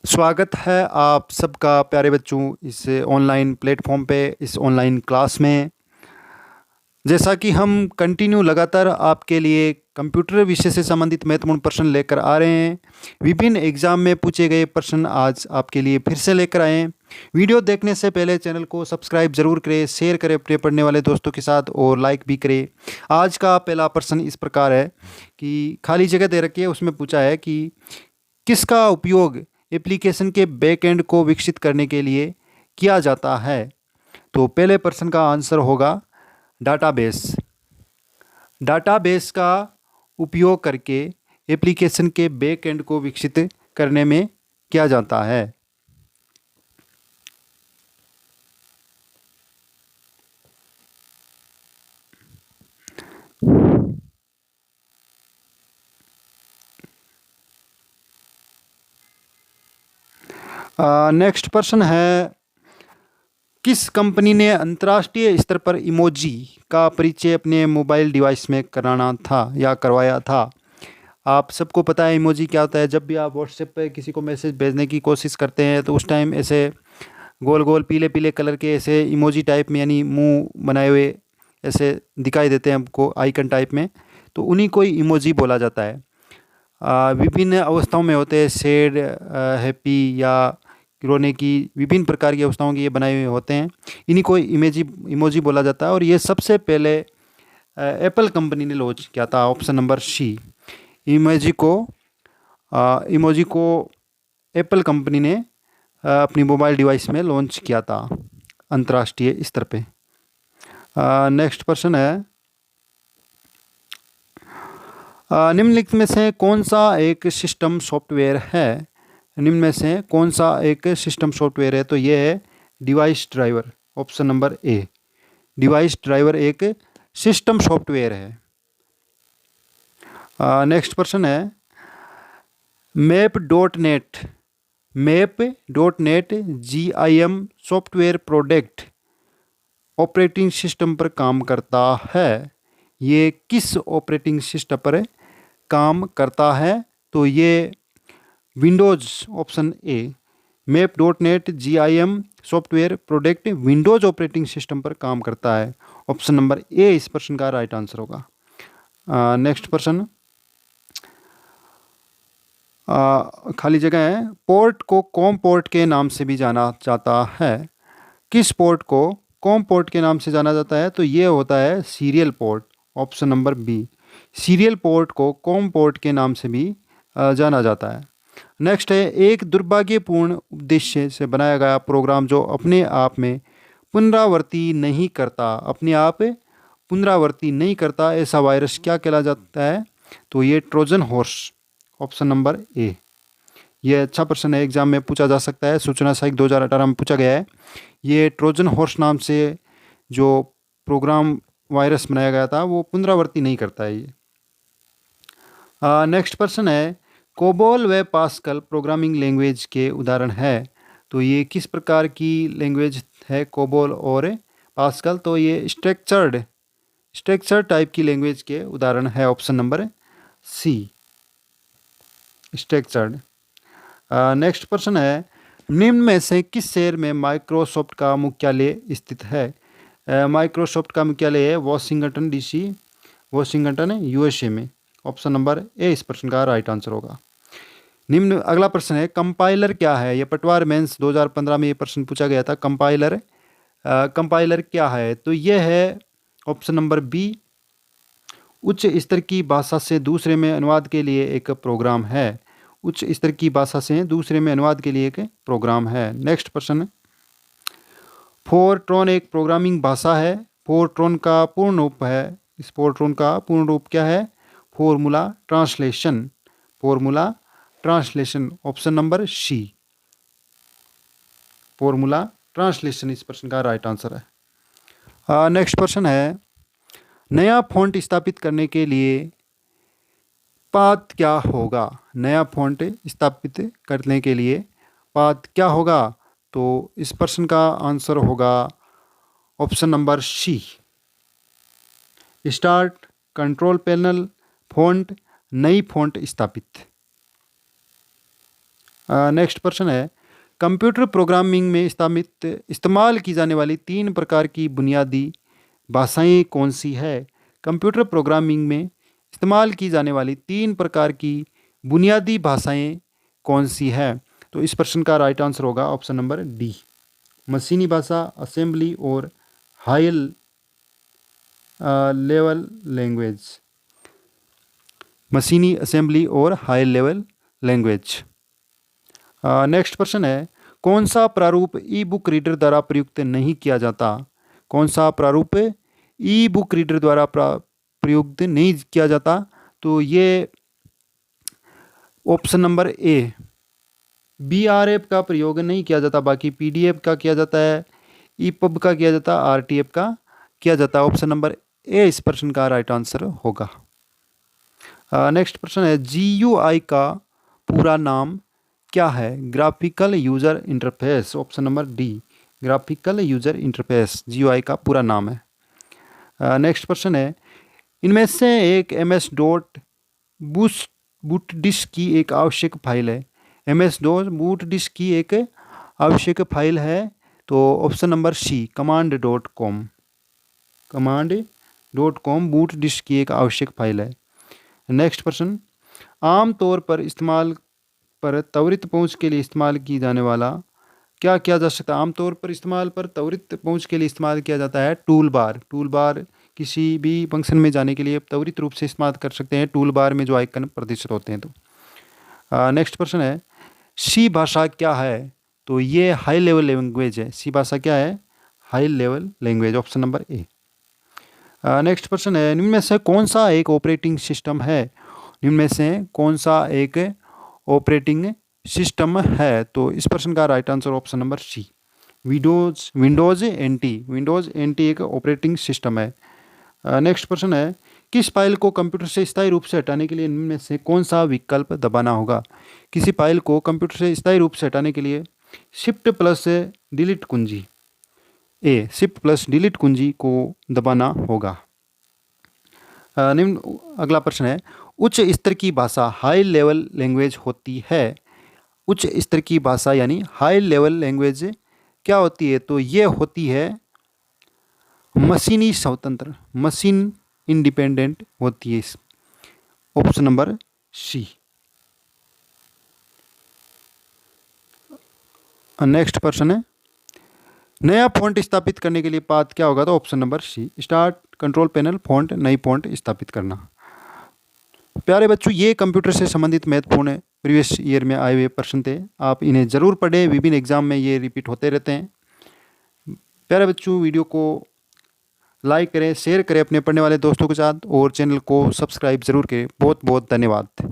स्वागत है आप सबका प्यारे बच्चों इस ऑनलाइन प्लेटफॉर्म पे, इस ऑनलाइन क्लास में। जैसा कि हम कंटिन्यू लगातार आपके लिए कंप्यूटर विषय से संबंधित महत्वपूर्ण प्रश्न लेकर आ रहे हैं। विभिन्न एग्जाम में पूछे गए प्रश्न आज आपके लिए फिर से लेकर आए हैं। वीडियो देखने से पहले चैनल को सब्सक्राइब जरूर करें, शेयर करें अपने पढ़ने वाले दोस्तों के साथ और लाइक भी करें। आज का पहला प्रश्न इस प्रकार है कि खाली जगह दे रखी है, उसमें पूछा है कि किसका उपयोग एप्लीकेशन के बैक एंड को विकसित करने के लिए किया जाता है। तो पहले प्रश्न का आंसर होगा डाटाबेस। डाटाबेस का उपयोग करके एप्लीकेशन के बैक एंड को विकसित करने में किया जाता है। नेक्स्ट प्रश्न है, किस कंपनी ने अंतर्राष्ट्रीय स्तर पर इमोजी का परिचय अपने मोबाइल डिवाइस में कराना था या करवाया था। आप सबको पता है इमोजी क्या होता है। जब भी आप व्हाट्सएप पे किसी को मैसेज भेजने की कोशिश करते हैं तो उस टाइम ऐसे गोल गोल पीले पीले कलर के ऐसे इमोजी टाइप में, यानी मुंह बनाए हुए ऐसे दिखाई देते हैं हमको आइकन टाइप में, तो उन्हीं को ही इमोजी बोला जाता है। विभिन्न अवस्थाओं में होते हैं, सैड, हैप्पी या रोने की, विभिन्न प्रकार की अवस्थाओं के ये बनाए हुए होते हैं। इन्हीं को इमोजी बोला जाता है और ये सबसे पहले एप्पल कंपनी ने लॉन्च किया था। ऑप्शन नंबर सी, इमोजी को एप्पल कंपनी ने अपनी मोबाइल डिवाइस में लॉन्च किया था अंतर्राष्ट्रीय स्तर पे। नेक्स्ट प्रश्न है, निम्नलिखित में से कौन सा एक सिस्टम सॉफ्टवेयर है। निम्न में से कौन सा एक सिस्टम सॉफ्टवेयर है, तो ये है device driver. Option number A, device driver एक सिस्टम सॉफ्टवेयर है। नेक्स्ट प्रश्न है, मैप.नेट GIM software product operating system पर काम करता है। ये किस ऑपरेटिंग सिस्टम पर काम करता है, तो ये Windows. Option A, map net GIM software product Windows operating system पर काम करता है। ऑप्शन नंबर ए इस प्रश्न का राइट आंसर होगा। नेक्स्ट प्रश्न, खाली जगह है, पोर्ट को कॉम पोर्ट के नाम से भी जाना जाता है। किस पोर्ट को कॉम पोर्ट के नाम से जाना जाता है, तो ये होता है serial port. Option number B, serial port को कॉम पोर्ट के नाम से भी जाना जाता है। नेक्स्ट है, एक दुर्भाग्यपूर्ण उद्देश्य से बनाया गया प्रोग्राम जो अपने आप में पुनरावृत्ति नहीं करता, अपने आप पुनरावृत्ति नहीं करता, ऐसा वायरस क्या कहला जाता है, तो ये Trojan horse. Option number A. ये अच्छा प्रश्न है, एग्जाम में पूछा जा सकता है। सूचना साइक 2018 में पूछा गया है। ये ट्रोजन हॉर्स नाम से जो प्रोग्राम वायरस बनाया गया था वो पुनरावृत्ति नहीं करता है ये। नेक्स्ट प्रश्न है, कोबोल व पास्कल प्रोग्रामिंग लैंग्वेज के उदाहरण है। तो ये किस प्रकार की लैंग्वेज है कोबोल और पास्कल, तो ये स्ट्रक्चर टाइप की लैंग्वेज के उदाहरण है। Option number C, structured. Next प्रश्न है, निम्न में से किस शहर में माइक्रोसॉफ्ट का मुख्यालय स्थित है। माइक्रोसॉफ्ट का मुख्यालय है वॉशिंगटन DC, वॉशिंगटन USA में। ऑप्शन नंबर ए इस प्रश्न का राइट आंसर होगा। निम्न अगला प्रश्न है, कंपाइलर क्या है। ये पटवार मेंस 2015 में ये प्रश्न पूछा गया था। कंपाइलर क्या है, तो यह है ऑप्शन नंबर बी, उच्च स्तर की भाषा से दूसरे में अनुवाद के लिए एक प्रोग्राम है। उच्च स्तर की भाषा से दूसरे में अनुवाद के लिए एक प्रोग्राम है। नेक्स्ट प्रश्न, फोरट्रॉन एक प्रोग्रामिंग भाषा है। फोरट्रॉन का पूर्ण रूप है, इस फोरट्रॉन का पूर्ण रूप क्या है, formula translation. Option number C, formula translation इस प्रश्न का राइट आंसर है। नेक्स्ट प्रश्न है, नया फॉन्ट स्थापित करने के लिए पाथ क्या होगा। नया फॉन्ट स्थापित करने के लिए पाथ क्या होगा, तो इस प्रश्न का आंसर होगा option number C, start control panel font, नई फॉन्ट स्थापित। नेक्स्ट प्रश्न है, कंप्यूटर प्रोग्रामिंग में इस्तेमाल की जाने वाली 3 प्रकार की बुनियादी भाषाएं कौन सी है? कंप्यूटर प्रोग्रामिंग में इस्तेमाल की जाने वाली 3 प्रकार की बुनियादी भाषाएं कौन सी है? तो इस प्रश्न का राइट आंसर होगा ऑप्शन नंबर डी, मशीनी भाषा, असेंबली और हाई लेवल लैंग्वेज। मशीनी, असेंबली और हाई लेवल लैंग्वेज। नेक्स्ट प्रश्न है, कौन सा प्रारूप ई बुक रीडर द्वारा प्रयुक्त नहीं किया जाता? कौन सा प्रारूप ई बुक रीडर द्वारा प्रयुक्त नहीं किया जाता? तो ये ऑप्शन नंबर ए, BRF का प्रयोग नहीं किया जाता, बाकी PDF का किया जाता है, EPUB का किया जाता है, RTF का किया जाता है। ऑप्शन नंबर ए इस प्रश्न का राइट आंसर होगा। नेक्स्ट प्रश्न है, GUI का पूरा नाम क्या है? Graphical user interface. Option number D, graphical user interface GUI का पूरा नाम है। नेक्स्ट प्रश्न है, इनमें से एक MS डॉट बूट डिस्क की एक आवश्यक फाइल है। MS डॉट बूट डिस्क की एक आवश्यक फाइल है। तो option number C, command.com। command.com boot disk की एक आवश्यक फाइल है। नेक्स्ट प्रश्न, आमतौर पर त्वरित पहुंच के लिए इस्तेमाल की जाने वाला क्या किया जा सकता है? आमतौर पर त्वरित पहुंच के लिए इस्तेमाल किया जाता है टूल बार। टूल बार किसी भी फंक्शन में जाने के लिए त्वरित रूप से इस्तेमाल कर सकते हैं टूल बार में जो आइकन प्रदर्शित होते हैं। तो नेक्स्ट प्रश्न है, सी भाषा क्या है? तो ये हाई लेवल लैंग्वेज है। सी भाषा क्या है? High level language. Option number A. Next प्रश्न है, निम्न में से कौन सा एक ऑपरेटिंग सिस्टम है? निम्न में से कौन सा एक ऑपरेटिंग सिस्टम है? तो इस प्रश्न का right answer option number C, Windows NT एक ऑपरेटिंग सिस्टम है। नेक्स्ट प्रश्न है, किस फाइल को कंप्यूटर से स्थायी रूप से हटाने के लिए निम्न में से कौन सा विकल्प दबाना होगा? किसी फाइल को कंप्यूटर से स्थायी रूप से हटाने के लिए शिफ्ट+डिलीट कुंजी को दबाना होगा। निम्न अगला प्रश्न है, उच्च स्तर की भाषा हाई लेवल लैंग्वेज होती है। उच्च स्तर की भाषा यानी हाई लेवल लैंग्वेज क्या होती है? तो ये होती है मशीनी स्वतंत्र, मशीन इंडिपेंडेंट होती है। ऑप्शन नंबर सी। नेक्स्ट प्रश्न है, नया फॉन्ट स्थापित करने के लिए पाथ क्या होगा? तो option number C, start control panel font, नई फॉन्ट स्थापित करना। प्यारे बच्चों, ये कंप्यूटर से संबंधित महत्वपूर्ण प्रीवियस ईयर में आए हुए प्रश्न थे। आप इन्हें ज़रूर पढ़ें, विभिन्न एग्जाम में ये रिपीट होते रहते हैं। प्यारे बच्चों, वीडियो को लाइक करें, शेयर करें अपने पढ़ने वाले दोस्तों के साथ और चैनल को सब्सक्राइब ज़रूर करें। बहुत बहुत धन्यवाद।